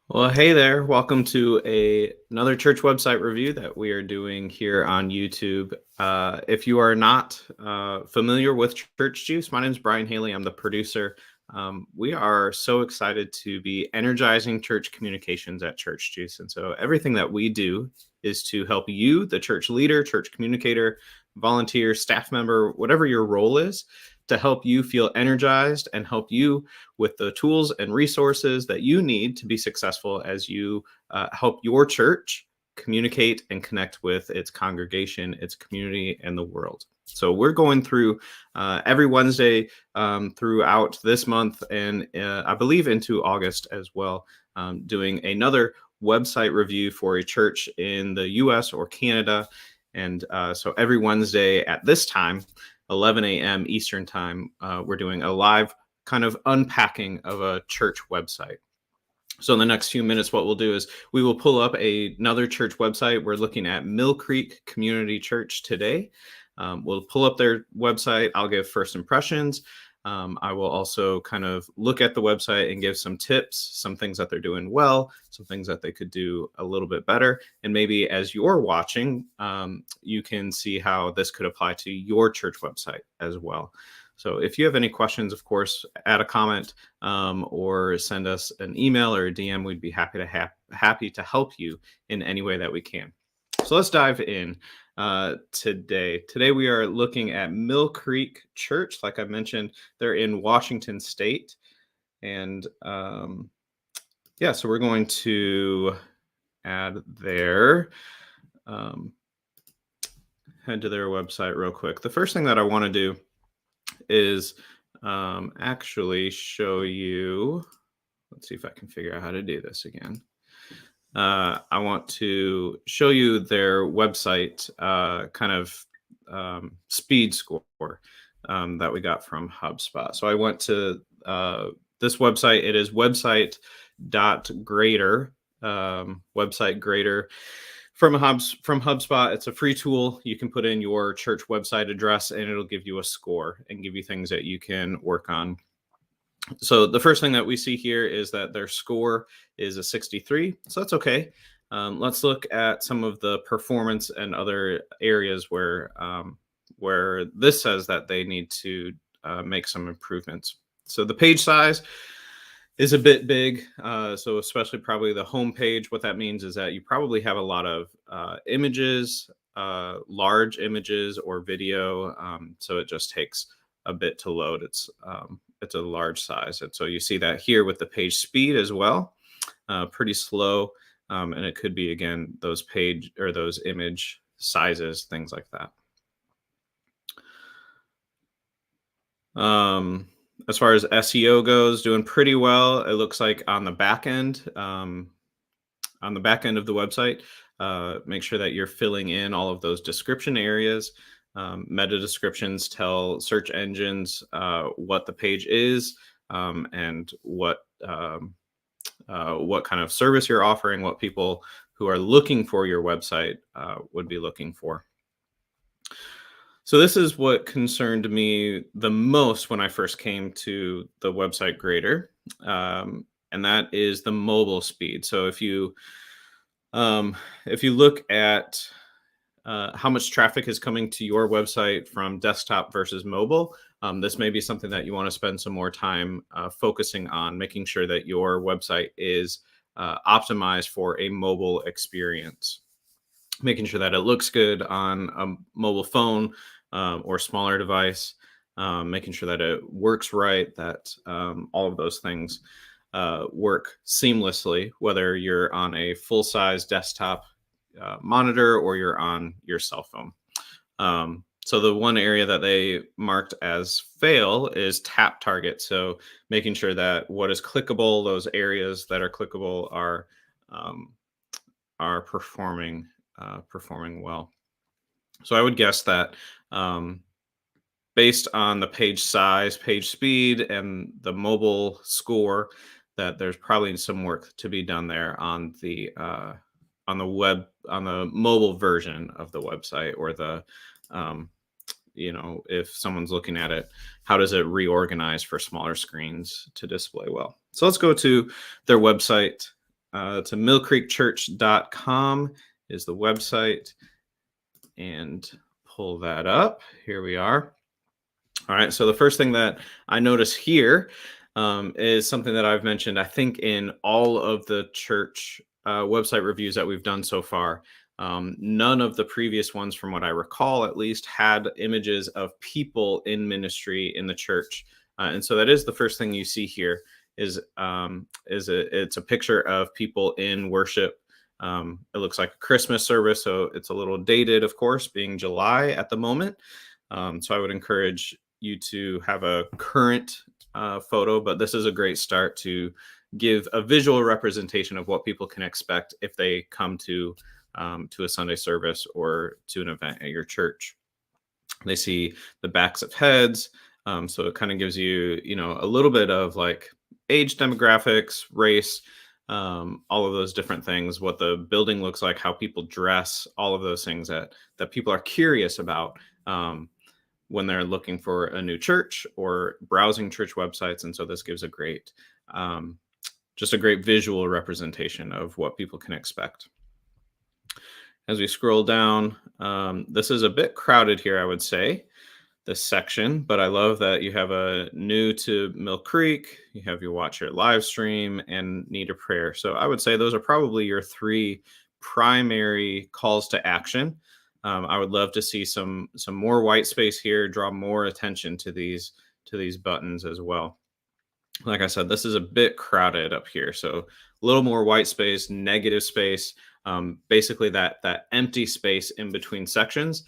Well, hey there. Welcome to another church website review that we are doing here on YouTube. If you are not familiar with Church Juice, my name is Brian Haley. I'm the producer. We are so excited to be energizing church communications at Church Juice. And so everything that we do is to help you, the church leader, church communicator, volunteer, staff member, whatever your role is, to help you feel energized and help you with the tools and resources that you need to be successful as you help your church communicate and connect with its congregation, its community, and the world. So we're going through every Wednesday throughout this month and I believe into August as well, doing another website review for a church in the US or Canada. And so every Wednesday at this time, 11 a.m. Eastern time, we're doing a live kind of unpacking of a church website. So in the next few minutes, what we'll do is we will pull up another church website. We're looking at Mill Creek Community Church today. We'll pull up their website. I'll give first impressions. I will also kind of look at the website and give some tips, some things that they're doing well, some things that they could do a little bit better. And maybe as you're watching, you can see how this could apply to your church website as well. So if you have any questions, of course, add a comment or send us an email or a DM. We'd be happy to help you in any way that we can. So let's dive in today. Today we are looking at Mill Creek Church. Like I mentioned, they're in Washington State. And yeah, so we're going to add their, head to their website real quick. The first thing that I want to do is actually show you, let's see if I can figure out how to do this again. I want to show you their website kind of speed score that we got from HubSpot. So I went to this website. It is website.grader, website grader. From HubSpot. It's a free tool. You can put in your church website address and it'll give you a score and give you things that you can work on. So the first thing that we see here is that their score is a 63. So that's okay. Let's look at some of the performance and other areas where this says that they need to make some improvements. So the page size is a bit big. So especially probably the home page. What that means is that you probably have a lot of images, large images or video. So it just takes a bit to load. It's a large size. And so you see that here with the page speed as well, pretty slow. And it could be, again, those page or those image sizes, things like that. As far as SEO goes, doing pretty well. It looks like on the back end of the website, make sure that you're filling in all of those description areas. Meta descriptions tell search engines what the page is and what kind of service you're offering, what people who are looking for your website would be looking for. So this is what concerned me the most when I first came to the website grader, and that is the mobile speed. So if you look at how much traffic is coming to your website from desktop versus mobile, this may be something that you want to spend some more time focusing on, making sure that your website is optimized for a mobile experience, making sure that it looks good on a mobile phone or smaller device, making sure that it works right, that all of those things work seamlessly, whether you're on a full-size desktop monitor or you're on your cell phone. So the one area that they marked as fail is tap target. So making sure that what is clickable, those areas that are clickable are performing well. So I would guess that based on the page size, page speed, and the mobile score, that there's probably some work to be done there on the mobile version of the website, or the if someone's looking at it, how does it reorganize for smaller screens to display well? So let's go to their website to millcreekchurch.com is the website, and pull that up. Here we are. All right. So the first thing that I notice here is something that I've mentioned, I think, in all of the church website reviews that we've done so far. None of the previous ones, from what I recall, at least, had images of people in ministry in the church, and so that is the first thing you see here. It's a picture of people in worship. It looks like a Christmas service, so it's a little dated, of course, being July at the moment. So I would encourage you to have a current photo, but this is a great start to give a visual representation of what people can expect if they come to a Sunday service or to an event at your church. They see the backs of heads, so it kind of gives you, a little bit of like age demographics, race, all of those different things, what the building looks like, how people dress, all of those things that people are curious about. When they're looking for a new church or browsing church websites. And so this gives just a great visual representation of what people can expect. As we scroll down, this is a bit crowded here, I would say, this section, but I love that you have a new to Mill Creek, you have your watch your live stream, and need a prayer. So I would say those are probably your three primary calls to action. I would love to see some more white space here, draw more attention to these buttons as well. Like I said, this is a bit crowded up here, so a little more white space, negative space, basically that empty space in between sections.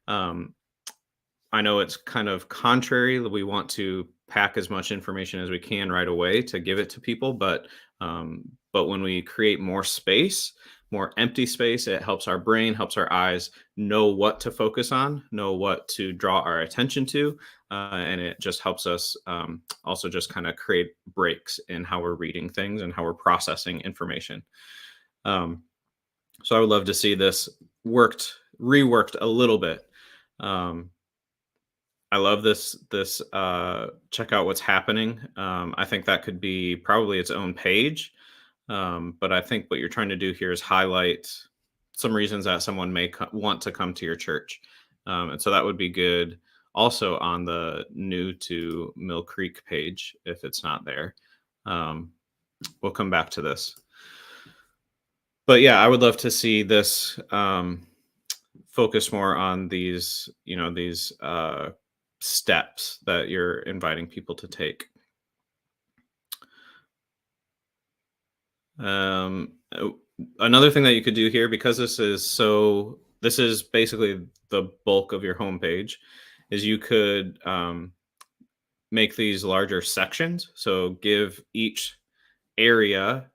I know it's kind of contrary. We want to pack as much information as we can right away to give it to people, but when we create more space, more empty space, it helps our brain, helps our eyes know what to focus on, know what to draw our attention to, and it just helps us also just kind of create breaks in how we're reading things and how we're processing information. So I would love to see this reworked a little bit. I love this check out what's happening. I think that could be probably its own page. But I think what you're trying to do here is highlight some reasons that someone may want to come to your church. And so that would be good also on the new to Mill Creek page if it's not there. We'll come back to this. But yeah, I would love to see this focus more on these, steps that you're inviting people to take. Another thing that you could do here, because this is basically the bulk of your homepage, is you could make these larger sections. So give each area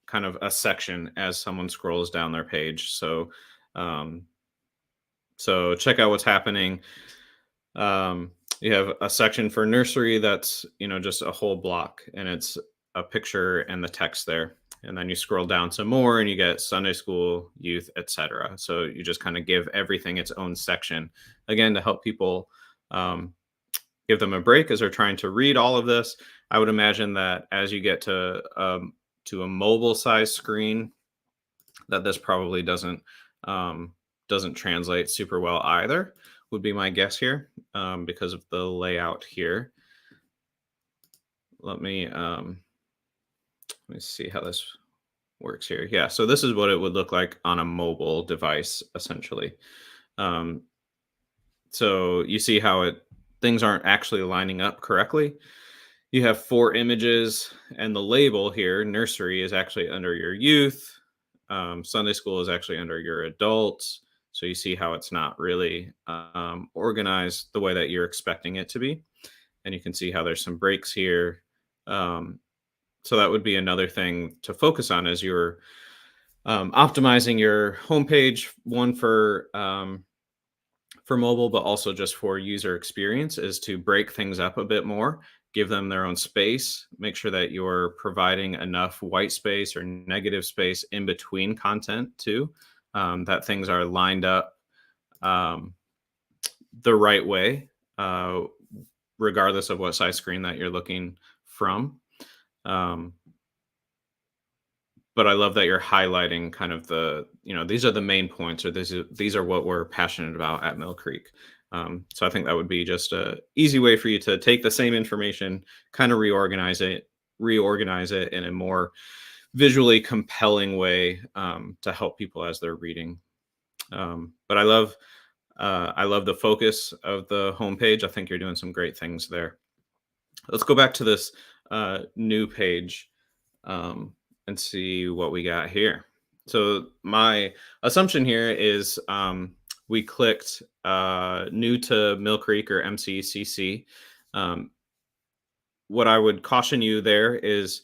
kind of a section as someone scrolls down their page. So check out what's happening. You have a section for nursery that's, just a whole block, and it's a picture and the text there. And then you scroll down some more and you get Sunday school, youth, etc. So you just kind of give everything its own section, again, to help people give them a break as they're trying to read all of this. I would imagine that as you get to a mobile size screen, that this probably doesn't translate super well either, would be my guess here, because of the layout here. Let me see how this works here. Yeah, so this is what it would look like on a mobile device, essentially. So you see how things aren't actually lining up correctly. You have 4 images, and the label here, nursery, is actually under your youth. Sunday school is actually under your adults. So you see how it's not really organized the way that you're expecting it to be. And you can see how there's some breaks here. So that would be another thing to focus on as you're optimizing your homepage, one for mobile, but also just for user experience, is to break things up a bit more, give them their own space, make sure that you're providing enough white space or negative space in between content too, that things are lined up the right way, regardless of what size screen that you're looking from. but I love that you're highlighting kind of these are the main points, or these are what we're passionate about at Mill Creek. So I think that would be just a easy way for you to take the same information, kind of reorganize it in a more visually compelling way, to help people as they're reading. But I love the focus of the homepage. I think you're doing some great things there. Let's go back to this new page, and see what we got here. So my assumption here is, we clicked new to Mill Creek or MCCC. Um, what I would caution you there is,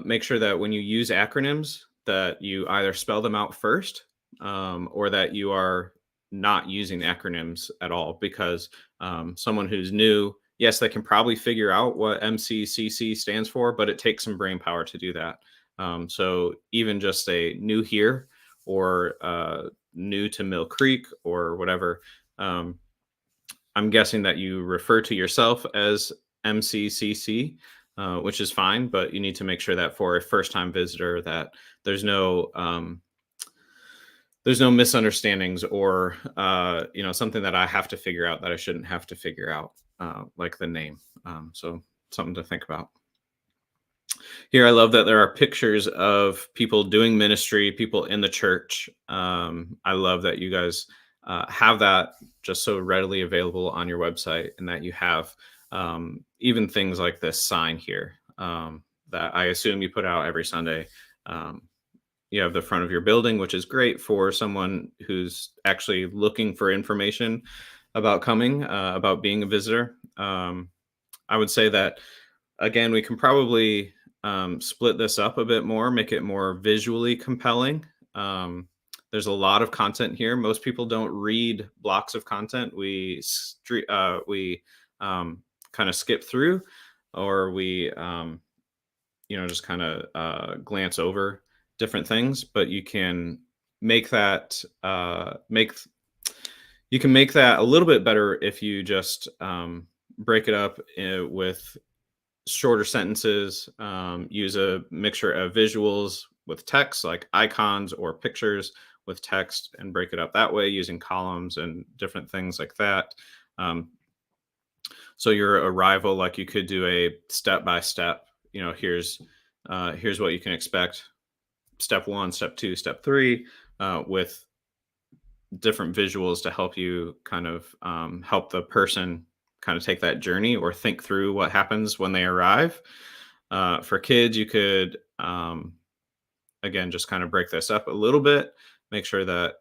make sure that when you use acronyms, that you either spell them out first, or that you are not using acronyms at all, because someone who's new, yes, they can probably figure out what MCCC stands for, but it takes some brain power to do that. So even just a new here, or new to Mill Creek, or whatever. Um, I'm guessing that you refer to yourself as MCCC, which is fine, but you need to make sure that for a first-time visitor, that there's no misunderstandings, or something that I have to figure out that I shouldn't have to figure out, like the name. So something to think about. Here, I love that there are pictures of people doing ministry, people in the church. I love that you guys have that just so readily available on your website, and that you have even things like this sign here, that I assume you put out every Sunday. You have the front of your building, which is great for someone who's actually looking for information about coming, about being a visitor. I would say that, again, we can probably split this up a bit more, make it more visually compelling. There's a lot of content here. Most people don't read blocks of content. We kind of skip through, or we just kind of glance over different things. But you can make that you can make that a little bit better if you just break it up with shorter sentences, use a mixture of visuals with text, like icons, or pictures with text, and break it up that way using columns and different things like that. So your arrival, like, you could do a step by step, here's what you can expect, step 1, step 2, step 3, with different visuals to help you kind of help the person kind of take that journey, or think through what happens when they arrive. For kids, you could, again, just kind of break this up a little bit, make sure that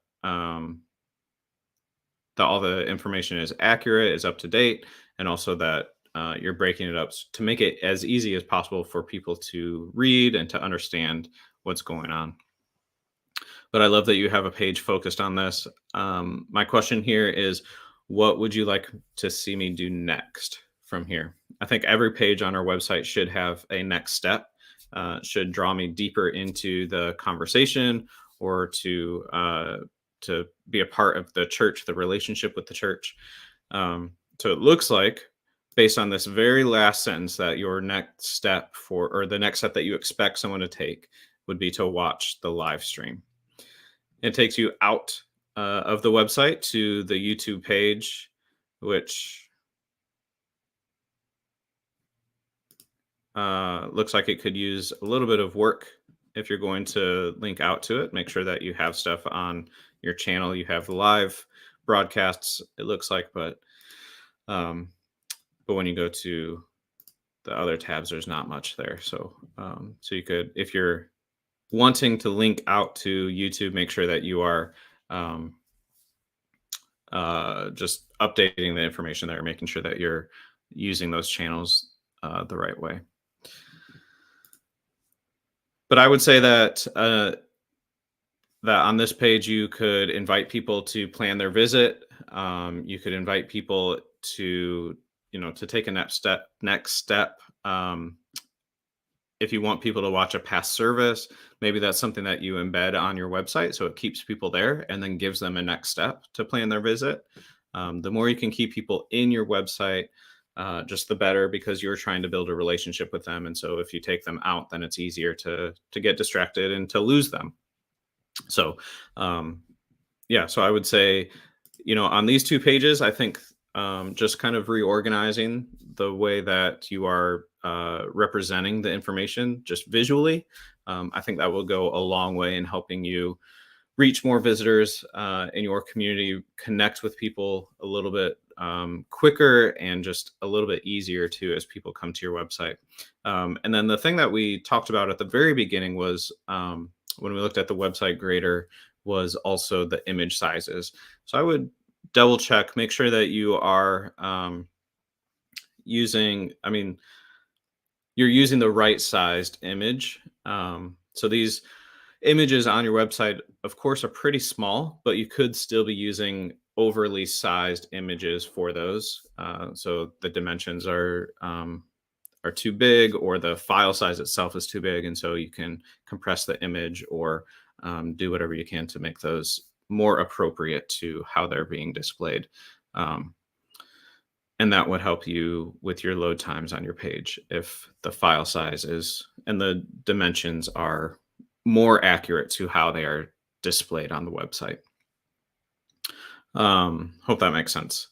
that all the information is accurate, is up to date, and also that you're breaking it up to make it as easy as possible for people to read and to understand what's going on. But I love that you have a page focused on this. My question here is, what would you like to see me do next from here? I think every page on our website should have a next step, should draw me deeper into the conversation, or to be a part of the church, the relationship with the church. So it looks like, based on this very last sentence, that your next step or the next step that you expect someone to take would be to watch the live stream. It takes you out of the website to the YouTube page, which looks like it could use a little bit of work. If you're going to link out to it, make sure that you have stuff on your channel. You have live broadcasts, it looks like, but when you go to the other tabs, there's not much there. So you could, if you're wanting to link out to YouTube, make sure that you are just updating the information there, making sure that you're using those channels the right way. But I would say that that on this page, you could invite people to plan their visit. You could invite people to take a next step. If you want people to watch a past service, maybe that's something that you embed on your website, so it keeps people there and then gives them a next step to plan their visit. The more you can keep people in your website, just the better, because you're trying to build a relationship with them. And so if you take them out, then it's easier to get distracted and to lose them. So um, yeah, so I would say, on these 2 pages, I think, just kind of reorganizing the way that you are, representing the information just visually, I think that will go a long way in helping you reach more visitors, in your community, connect with people a little bit, quicker, and just a little bit easier too as people come to your website. And then the thing that we talked about at the very beginning was, when we looked at the website grader, was also the image sizes. So I would double check, make sure that you are, I mean, you're using the right sized image. So these images on your website, of course, are pretty small, but you could still be using overly sized images for those. So the dimensions are too big, or the file size itself is too big, and so you can compress the image, or do whatever you can to make those more appropriate to how they're being displayed. Um, and that would help you with your load times on your page if the file size is and the dimensions are more accurate to how they are displayed on the website. Hope that makes sense.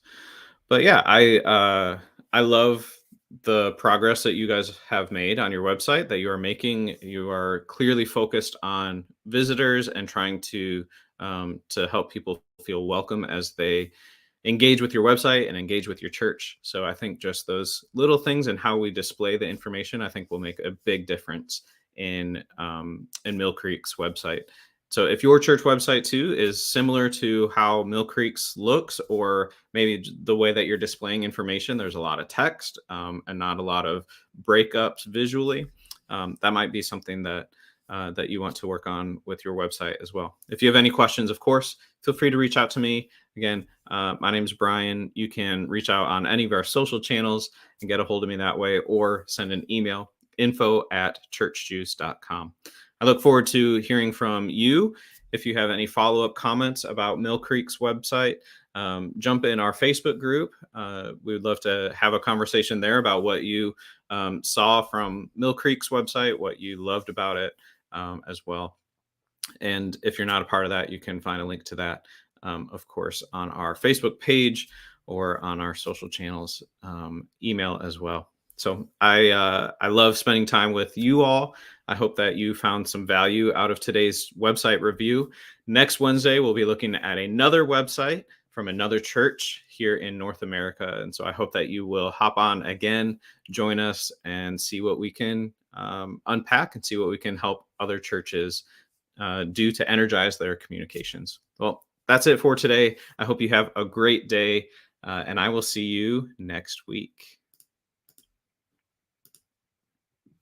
But yeah, I love the progress that you guys have made on your website, that you are making. You are clearly focused on visitors and trying to help people feel welcome as they engage with your website and engage with your church. So I think just those little things and how we display the information, I think, will make a big difference in Mill Creek's website. So if your church website too is similar to how Mill Creek's looks, or maybe the way that you're displaying information, there's a lot of text, and not a lot of breakups visually. That might be something that you want to work on with your website as well. If you have any questions, of course, feel free to reach out to me. Again, my name is Brian. You can reach out on any of our social channels and get a hold of me that way, or send an email, info@churchjuice.com. I look forward to hearing from you. If you have any follow-up comments about Mill Creek's website, jump in our Facebook group. We would love to have a conversation there about what you saw from Mill Creek's website, what you loved about it, as well. And if you're not a part of that, you can find a link to that, of course, on our Facebook page or on our social channels, email as well. So I love spending time with you all. I hope that you found some value out of today's website review. Next Wednesday, we'll be looking at another website from another church here in North America. And so I hope that you will hop on again, join us, and see what we can unpack, and see what we can help other churches do to energize their communications. Well, that's it for today. I hope you have a great day, and I will see you next week.